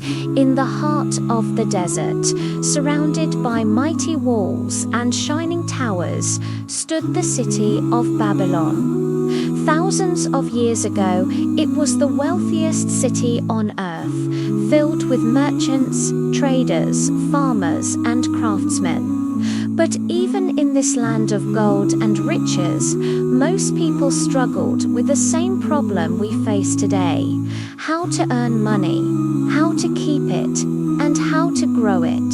In the heart of the desert, surrounded by mighty walls and shining towers, stood the city of Babylon. Thousands of years ago, it was the wealthiest city on earth, filled with merchants, traders, farmers, and craftsmen. But even in this land of gold and riches, most people struggled with the same problem we face today: how to earn money, how to keep it, and how to grow it.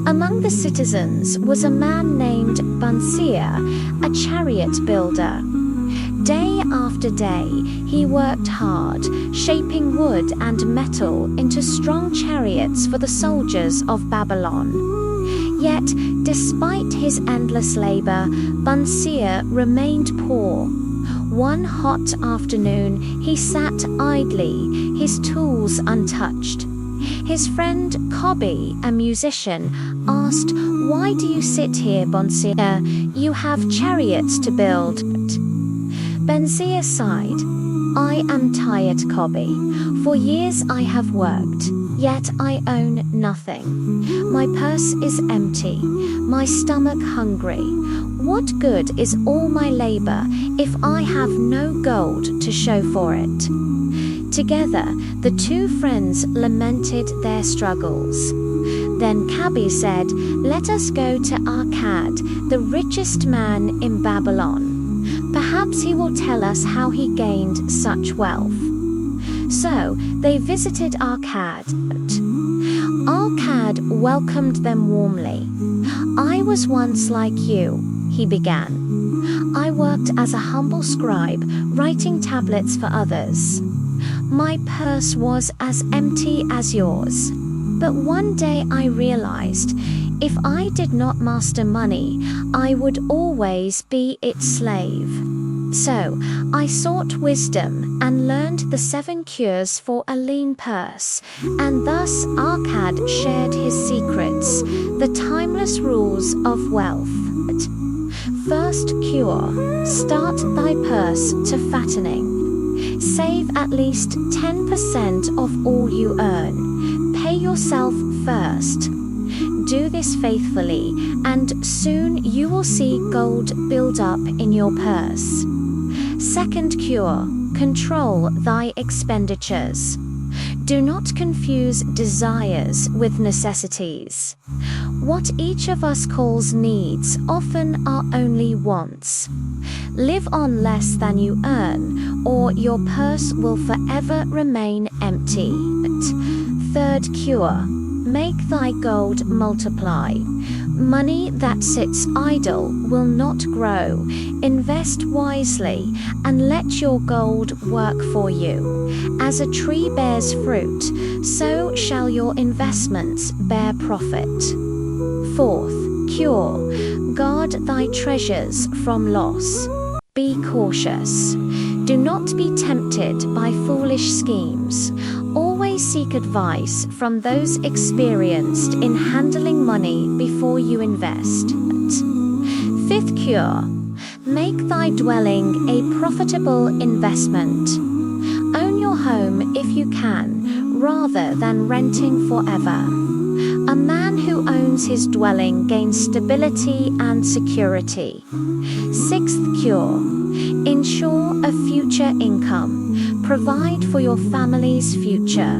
Among the citizens was a man named Bunsia, a chariot builder. Day after day, he worked hard, shaping wood and metal into strong chariots for the soldiers of Babylon. Yet, despite his endless labor, Bunsia remained poor. One hot afternoon, he sat idly, his tools untouched. His friend Kobi, a musician, asked, "Why do you sit here, Bunsia? You have chariots to build." Bunsia sighed. "I am tired, Kobi. For years I have worked, yet I own nothing. My purse is empty, my stomach hungry. What good is all my labor if I have no gold to show for it?" Together, the two friends lamented their struggles. Then Kabi said, "Let us go to Akkad, the richest man in Babylon. Perhaps he will tell us how he gained such wealth." So they visited Akkad. Akkad welcomed them warmly. "I was once like you," he began. "I worked as a humble scribe, writing tablets for others. My purse was as empty as yours. But one day I realized, if I did not master money, I would always be its slave. So I sought wisdom and learned the 7 cures for a lean purse, and thus Akkad shared his secrets, the timeless rules of wealth. First cure: start thy purse to fattening. Save at least 10% of all you earn. Pay yourself first. Do this faithfully, and soon you will see gold build up in your purse. Second cure: control thy expenditures. Do not confuse desires with necessities. What each of us calls needs often are only wants. Live on less than you earn, or your purse will forever remain empty. Third cure: make thy gold multiply. Money that sits idle will not grow. Invest wisely and let your gold work for you. As a tree bears fruit, so shall your investments bear profit. Fourth cure: guard thy treasures from loss. Be cautious. Do not be tempted by foolish schemes. Always seek advice from those experienced in handling money before you invest. Fifth cure: make thy dwelling a profitable investment. Own your home if you can, rather than renting forever. A man who owns his dwelling gains stability and security. Sixth cure: ensure a future income. Provide for your family's future.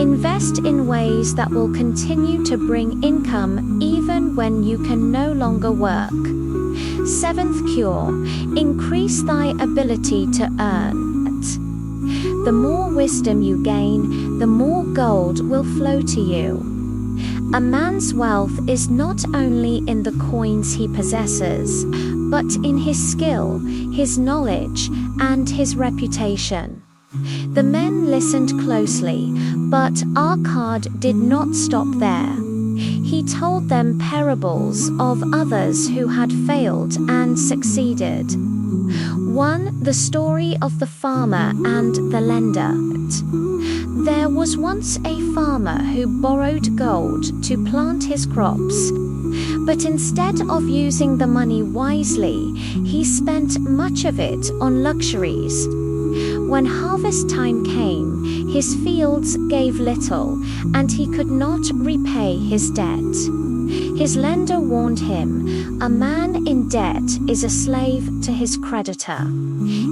Invest in ways that will continue to bring income even when you can no longer work. Seventh cure: increase thy ability to earn. The more wisdom you gain, the more gold will flow to you. A man's wealth is not only in the coins he possesses, but in his skill, his knowledge, and his reputation. The men listened closely, but Akkad did not stop there. He told them parables of others who had failed and succeeded. One, the story of the farmer and the lender. There was once a farmer who borrowed gold to plant his crops. But instead of using the money wisely, he spent much of it on luxuries. When harvest time came, his fields gave little, and he could not repay his debt. His lender warned him, "A man in debt is a slave to his creditor.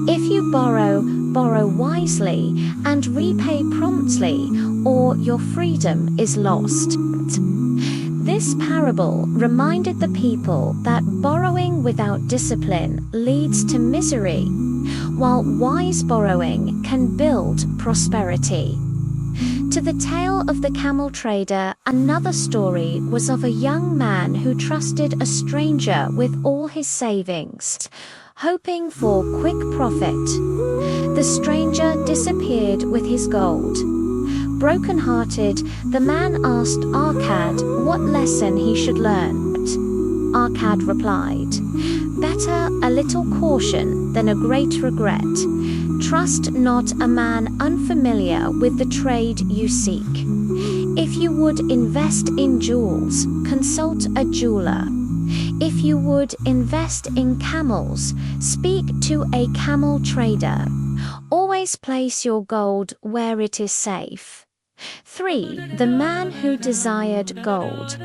If you borrow, borrow wisely, and repay promptly, or your freedom is lost." This parable reminded the people that borrowing without discipline leads to misery, while wise borrowing can build prosperity. To the tale of the camel trader, another story was of a young man who trusted a stranger with all his savings, hoping for quick profit. The stranger disappeared with his gold. Broken-hearted, the man asked Arcad what lesson he should learn. Arcad replied, "Better a little caution than a great regret. Trust not a man unfamiliar with the trade you seek. If you would invest in jewels, consult a jeweler. If you would invest in camels, speak to a camel trader. Always place your gold where it is safe." 3. The man who desired gold.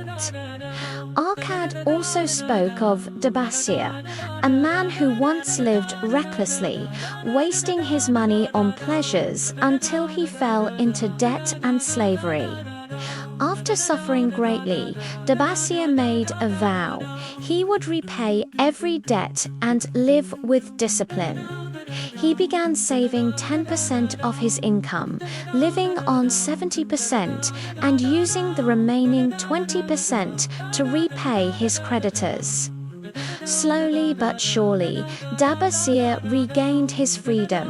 Arcad also spoke of Dabasia, a man who once lived recklessly, wasting his money on pleasures until he fell into debt and slavery. After suffering greatly, Dabasia made a vow. He would repay every debt and live with discipline. He began saving 10% of his income, living on 70%, and using the remaining 20% to repay his creditors. Slowly but surely, Dabasia regained his freedom.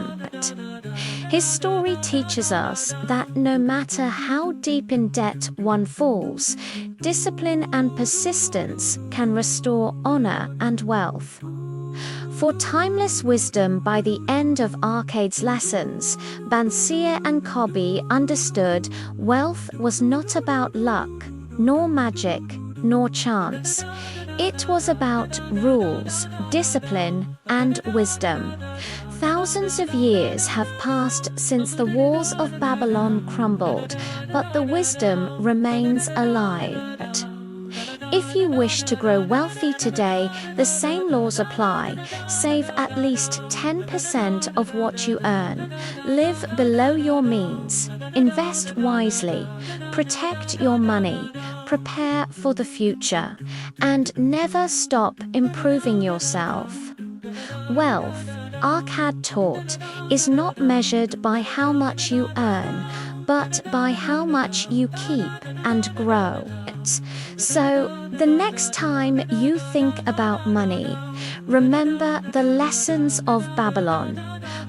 His story teaches us that no matter how deep in debt one falls, discipline and persistence can restore honor and wealth. For timeless wisdom, by the end of Arcade's lessons, Bansia and Kobe understood wealth was not about luck, nor magic, nor chance. It was about rules, discipline, and wisdom. Thousands of years have passed since the walls of Babylon crumbled, but the wisdom remains alive. If you wish to grow wealthy today, the same laws apply. Save at least 10% of what you earn. Live below your means. Invest wisely. Protect your money. Prepare for the future. And never stop improving yourself. Wealth, Arcad taught, is not measured by how much you earn, but by how much you keep and grow. So, the next time you think about money, remember the lessons of Babylon.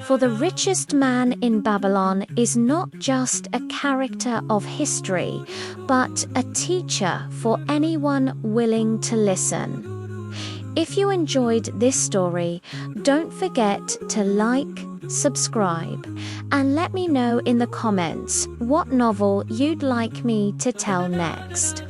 For the richest man in Babylon is not just a character of history, but a teacher for anyone willing to listen. If you enjoyed this story, don't forget to like, subscribe, and let me know in the comments what novel you'd like me to tell next.